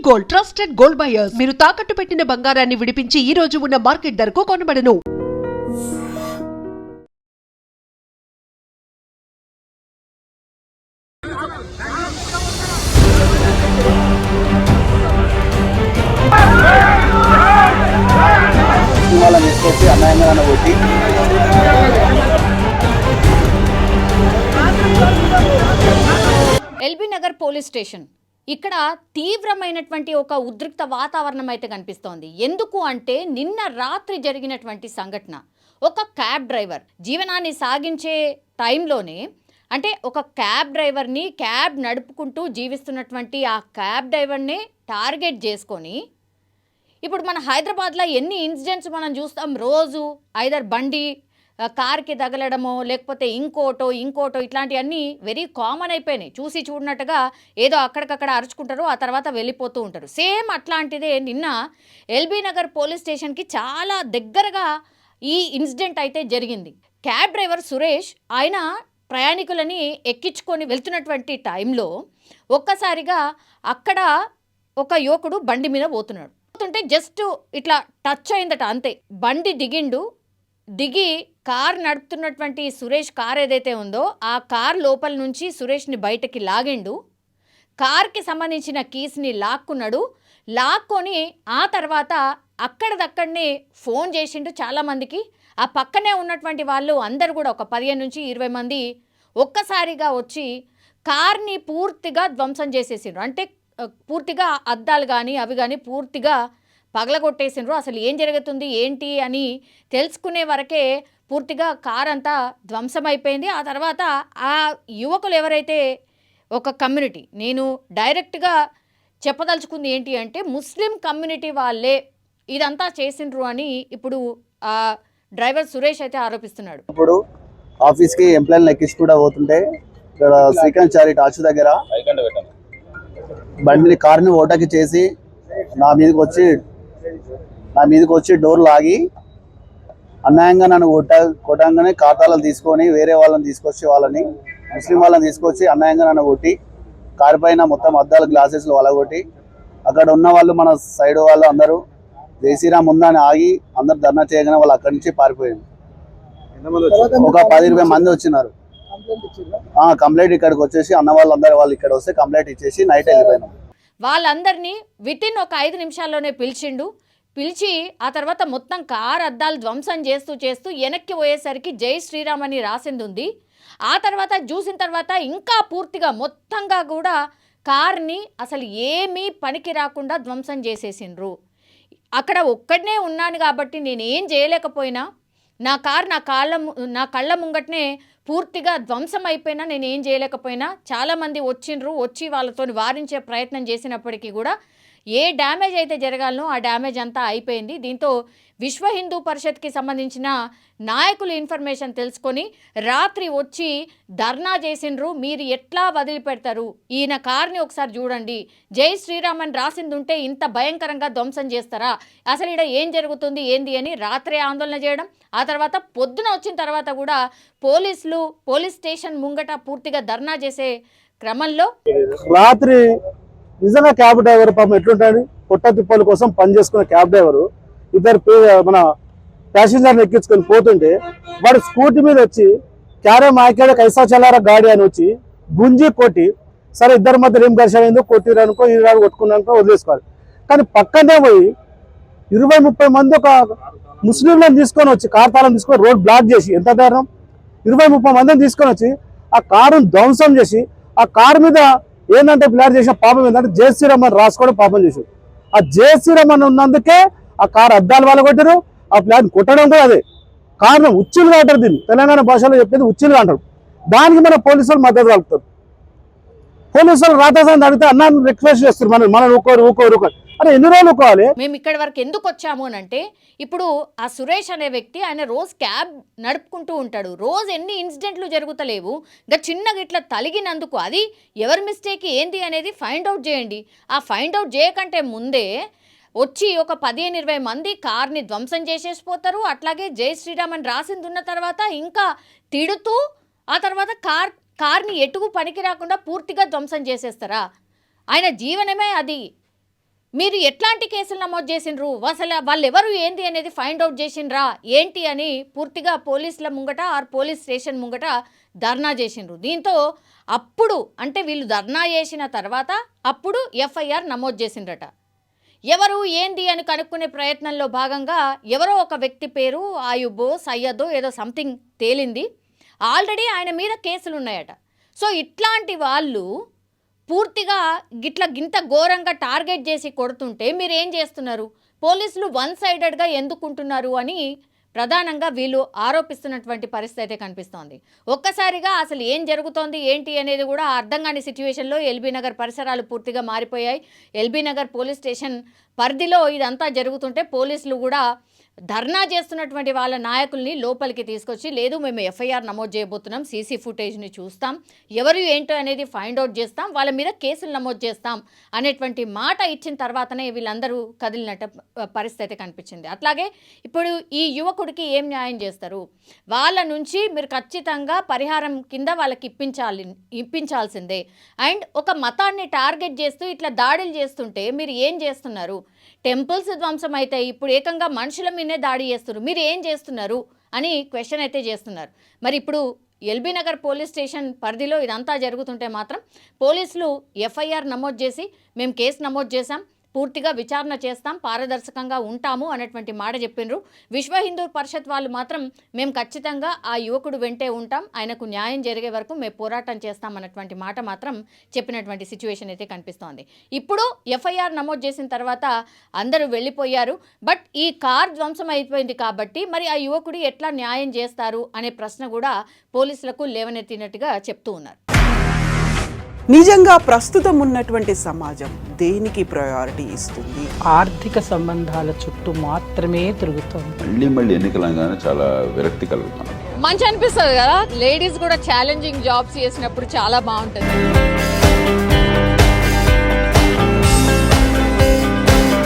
Gold trusted gold buyers మీరు తాకట్టు పెట్టిన బంగారాన్ని విడిపించి ఈ రోజు ఉన్న మార్కెట్ ధరకు కొనబడను. ఎల్బీ నగర్ పోలీస్ స్టేషన్ ఇక్కడ తీవ్రమైనటువంటి ఒక ఉద్రిక్త వాతావరణం అయితే కనిపిస్తోంది. ఎందుకు అంటే నిన్న రాత్రి జరిగినటువంటి సంఘటన. ఒక క్యాబ్ డ్రైవర్ జీవనాన్ని సాగించే టైంలోనే అంటే ఒక క్యాబ్ డ్రైవర్ని క్యాబ్ నడుపుకుంటూ జీవిస్తున్నటువంటి ఆ క్యాబ్ డ్రైవర్ని టార్గెట్ చేసుకొని ఇప్పుడు మన హైదరాబాద్లో ఎన్ని ఇన్సిడెంట్స్ మనం చూస్తాం రోజు. ఐదర్ బండి కార్కి తగలడమో లేకపోతే ఇంకోటో ఇట్లాంటివన్నీ వెరీ కామన్ అయిపోయినాయి. చూసి చూడనట్టుగా ఏదో అక్కడికక్కడ అరుచుకుంటారు, ఆ తర్వాత వెళ్ళిపోతూ ఉంటారు. సేమ్ అట్లాంటిదే నిన్న ఎల్బీ నగర్ పోలీస్ స్టేషన్కి చాలా దగ్గరగా ఈ ఇన్సిడెంట్ అయితే జరిగింది. క్యాబ్ డ్రైవర్ సురేష్ ఆయన ప్రయాణికులని ఎక్కించుకొని వెళ్తున్నటువంటి టైంలో ఒక్కసారిగా అక్కడ ఒక యువకుడు బండి మీద పోతున్నాడు. పోతుంటే జస్ట్ ఇట్లా టచ్ అయిందట అంతే. బండి దిగి కార్ నడుపుతున్నటువంటి సురేష్ కార్ ఏదైతే ఉందో ఆ కార్ లోపల నుంచి సురేష్ని బయటకి లాగిండు. కార్కి సంబంధించిన కీస్ని లాక్కొని ఆ తర్వాత అక్కడదక్కడనే ఫోన్ చేసిండు చాలామందికి. ఆ పక్కనే ఉన్నటువంటి వాళ్ళు అందరు కూడా ఒక 15 నుంచి 20 మంది ఒక్కసారిగా వచ్చి కార్ని పూర్తిగా ధ్వంసం చేసేసిండ్రు. అంటే పూర్తిగా అద్దాలు కానీ అవి కానీ పూర్తిగా పగలగొట్టేసిండ్రు. అసలు ఏం జరుగుతుంది ఏంటి అని తెలుసుకునే వరకే పూర్తిగా కార్ అంతా ధ్వంసమైపోయింది. ఆ తర్వాత ఆ యువకులు ఎవరైతే ఒక కమ్యూనిటీ, నేను డైరెక్ట్గా చెప్పదలుచుకుంది ఏంటి అంటే ముస్లిం కమ్యూనిటీ వాళ్ళే ఇదంతా చేసిండ్రు అని ఇప్పుడు ఆ డ్రైవర్ సురేష్ అయితే ఆరోపిస్తున్నాడు. ఇప్పుడు ఆఫీస్కి ఎంప్లాయీని ఎక్కించి కూడా పోతుంటే ఇక్కడ శ్రీకాంత్ చారి టాచు దగ్గర కార్ని ఓటకి చేసి నా మీదకి వచ్చి డోర్ లాగి అన్యాయంగా నన్ను కొట్టంగానే ఖాతాలను తీసుకొని వేరే వాళ్ళని తీసుకొచ్చి ముస్లిం వాళ్ళని తీసుకొచ్చి అన్యాయంగా నన్ను కొట్టి కారు పైన మొత్తం అద్దాల గ్లాసెస్లు వలగొట్టి అక్కడ ఉన్న వాళ్ళు మన సైడ్ వాళ్ళు అందరూ జయశ్రీరామ్ ఉందని ఆగి అందరు ధర్నా చేయగానే వాళ్ళు అక్కడి నుంచి పారిపోయింది. ఒక 10-20 మంది వచ్చినారు. కంప్లైంట్ ఇక్కడికి వచ్చేసి అన్న వాళ్ళు ఇక్కడ వస్తే కంప్లైంట్ ఇచ్చేసి నైట్ వెళ్ళిపోయినాం. వాళ్ళందరినీ వితిన్ ఒక 5 నిమిషాల్లోనే పిలిచి ఆ తర్వాత మొత్తం కార్ అద్దాలు ధ్వంసం చేస్తూ వెనక్కి పోయేసరికి జై శ్రీరామ్ అని రాసింది ఉంది. ఆ తర్వాత చూసిన తర్వాత ఇంకా పూర్తిగా మొత్తంగా కూడా కార్ని అసలు ఏమీ పనికి రాకుండా ధ్వంసం చేసేసిండ్రు. అక్కడ ఒక్కడనే ఉన్నాను కాబట్టి నేనేం చేయలేకపోయినా నా కార్ నా కళ్ళ ముంగటనే పూర్తిగా ధ్వంసం అయిపోయినా నేను ఏం చేయలేకపోయినా చాలామంది వచ్చి వాళ్ళతో వారించే ప్రయత్నం చేసినప్పటికీ కూడా ఏ డ్యామేజ్ అయితే జరగాలనో ఆ డ్యామేజ్ అంతా అయిపోయింది. దీంతో విశ్వ హిందూ పరిషత్కి సంబంధించిన నాయకులు ఇన్ఫర్మేషన్ తెలుసుకొని రాత్రి వచ్చి ధర్నా చేసిండ్రు. మీరు ఎట్లా వదిలిపెడతారు, ఈయన కార్ని ఒకసారి చూడండి, జై శ్రీరామ్ అని రాసింది ఉంటే ఇంత భయంకరంగా ధ్వంసం చేస్తారా, అసలు ఇక్కడ ఏం జరుగుతుంది ఏంది అని రాత్రి ఆందోళన చేయడం. ఆ తర్వాత పొద్దున వచ్చిన తర్వాత కూడా పోలీస్ స్టేషన్ ముంగట పూర్తిగా ధర్నా చేసే క్రమంలో రాత్రి నిజంగా క్యాబ్ డ్రైవర్ పాపం ఎట్లుంటాడు, పొట్ట తిప్పల కోసం పనిచేసుకున్న క్యాబ్ డ్రైవరు ఇద్దరు మన ప్యాసింజర్ని ఎక్కించుకొని పోతుంటే వాడు స్కూటీ మీద వచ్చి క్యారే మాకేడ కైసా చల్లారా గాడి అని వచ్చి గుంజి కొట్టి, సరే ఇద్దరి మధ్య ఏం ఘర్షణ అయిందో కొట్టిరనుకో ఈ రాడు కొట్టుకున్నానుకో వదిలేసుకోవాలి. కానీ పక్కనే పోయి 20-30 మంది ఒక ముస్లింలను తీసుకొని వచ్చి కార్ తాళం తీసుకొని రోడ్ బ్లాక్ చేసి, ఎంత ధైర్యం, 20-30 మందిని తీసుకొని వచ్చి ఆ కారును ధ్వంసం చేసి ఆ కారు మీద ఏంటంటే ప్లాన్ చేసిన పాపం ఏంటంటే జై శ్రీరామ్ అని రాసుకోవడం పాపం చేశారు. ఆ జై శ్రీరామ్ అని ఉన్నందుకే ఆ కారు అద్దాలు వాళ్ళ కొట్టారు. ఆ ప్లాన్ కొట్టడం కూడా అదే కారణం. ఉచ్చులుగా అంటారు దీన్ని, తెలంగాణ భాషలో చెప్పేది ఉచ్చులుగా అంటారు. దానికి మన పోలీసులు మద్దతు కలుపుతారు. పోలీసులు రాత్రి అడిగితే అన్న రిక్వెస్ట్ చేస్తారు మనం ఊకోరు అరే ఎన్ని రోజులు ఊకోవాలి. మేము ఇక్కడి వరకు ఎందుకు వచ్చాము అని అంటే ఇప్పుడు ఆ సురేష్ అనే వ్యక్తి ఆయన రోజు క్యాబ్ నడుపుకుంటూ ఉంటాడు. రోజు ఎన్ని ఇన్సిడెంట్లు జరుగుతలేవు, ఇంకా చిన్నగా ఇట్లా తలిగినందుకు అది ఎవరి మిస్టేక్ ఏంది అనేది ఫైండ్ అవుట్ చేయండి. ఆ ఫైండ్ అవుట్ చేయకంటే ముందే వచ్చి ఒక 15-20 మంది కార్ని ధ్వంసం చేసేసిపోతారు. అట్లాగే జై శ్రీరామ్ అని రాసింది ఉన్న తర్వాత ఇంకా తిడుతూ ఆ తర్వాత కార్ని ఎటుకు పనికి రాకుండా పూర్తిగా ధ్వంసం చేసేస్తారా? ఆయన జీవనమే అది. మీరు ఎట్లాంటి కేసులు నమోదు చేసిండ్రు, అసలు వాళ్ళు ఎవరు ఏంది అనేది ఫైండ్ అవుట్ చేసిండ్రా ఏంటి అని పూర్తిగా పోలీసుల ముంగట పోలీస్ స్టేషన్ ముంగట ధర్నా చేసిండ్రు. దీంతో అప్పుడు అంటే వీళ్ళు ధర్నా చేసిన తర్వాత అప్పుడు ఎఫ్ఐఆర్ నమోదు చేసిండ్రట. ఎవరు ఏంది అని కనుక్కునే ప్రయత్నంలో భాగంగా ఎవరో ఒక వ్యక్తి పేరు ఆయుబో సయ్యదో ఏదో సంథింగ్ తేలింది. ఆల్రెడీ ఆయన మీద కేసులు ఉన్నాయట. సో ఇట్లాంటి వాళ్ళు పూర్తిగా గింత ఘోరంగా టార్గెట్ చేసి కొడుతుంటే మీరు ఏం చేస్తున్నారు, పోలీసులు వన్ సైడెడ్గా ఎందుకుంటున్నారు అని ప్రధానంగా వీళ్ళు ఆరోపిస్తున్నటువంటి పరిస్థితి అయితే కనిపిస్తోంది. ఒక్కసారిగా అసలు ఏం జరుగుతోంది ఏంటి అనేది కూడా అర్థం కాని సిచ్యువేషన్లో ఎల్బీ నగర్ పరిసరాలు పూర్తిగా మారిపోయాయి. ఎల్బీ నగర్ పోలీస్ స్టేషన్ పరిధిలో ఇదంతా జరుగుతుంటే పోలీసులు కూడా ధర్నా చేస్తున్నటువంటి వాళ్ళ నాయకుల్ని లోపలికి తీసుకొచ్చి లేదు మేము ఎఫ్ఐఆర్ నమోదు చేయబోతున్నాం, సీసీ ఫుటేజ్ని చూస్తాం, ఎవరు ఏంటో అనేది ఫైండ్ అవుట్ చేస్తాం, వాళ్ళ మీద కేసులు నమోదు చేస్తాం అనేటువంటి మాట ఇచ్చిన తర్వాతనే వీళ్ళందరూ కదిలినట్టు పరిస్థితి కనిపించింది. అట్లాగే ఇప్పుడు ఈ యువకుడికి ఏం న్యాయం చేస్తారు, వాళ్ళ నుంచి మీరు ఖచ్చితంగా పరిహారం కింద వాళ్ళకి ఇప్పించాల్సిందే. అండ్ ఒక మతాన్ని టార్గెట్ చేస్తూ ఇట్లా దాడులు చేస్తుంటే మీరు ఏం చేస్తున్నారు, టెంపుల్స్ ధ్వంసం అయితే ఇప్పుడు ఏకంగా మనుషుల మీదనే దాడి చేస్తున్నారు, మీరు ఏం చేస్తున్నారు అని క్వశ్చన్ అయితే చేస్తున్నారు. మరి ఇప్పుడు ఎల్బీ నగర్ పోలీస్ స్టేషన్ పరిధిలో ఇదంతా జరుగుతుంటే మాత్రం పోలీసులు ఎఫ్ఐఆర్ నమోదు చేసి మేము కేసు నమోదు చేశాం, పూర్తిగా విచారణ చేస్తాం, పారదర్శకంగా ఉంటాము అనేటువంటి మాట చెప్పినారు. విశ్వ హిందూ పరిషత్ వాళ్ళు మాత్రం మేము ఖచ్చితంగా ఆ యువకుడు వెంటే ఉంటాం, ఆయనకు న్యాయం జరిగే వరకు మేము పోరాటం చేస్తాం అన్నటువంటి మాట మాత్రం చెప్పినటువంటి సిచ్యువేషన్ అయితే కనిపిస్తోంది. ఇప్పుడు ఎఫ్ఐఆర్ నమోదు చేసిన తర్వాత అందరూ వెళ్ళిపోయారు. బట్ ఈ కార్ ధ్వంసం అయిపోయింది కాబట్టి మరి ఆ యువకుడు ఎట్లా న్యాయం చేస్తారు అనే ప్రశ్న కూడా పోలీసులకు లేవనెత్తినట్టుగా చెప్తూ ఉన్నారు. నిజంగా ప్రస్తుతం ఉన్నటువంటి సమాజం దేనికి ప్రయారిటీ ఇస్తుంది? ఆర్థిక సంబంధాల చుట్టూ మాత్రమే తిరుగుతుంది. మళ్ళీ ఎన్నికలంగానే చాలా విరక్తి కలుగుతాను. మంచి అనిపిస్తుంది కదా, లేడీస్ కూడా ఛాలెంజింగ్ జాబ్స్ చేసినప్పుడు చాలా బాగుంటుంది.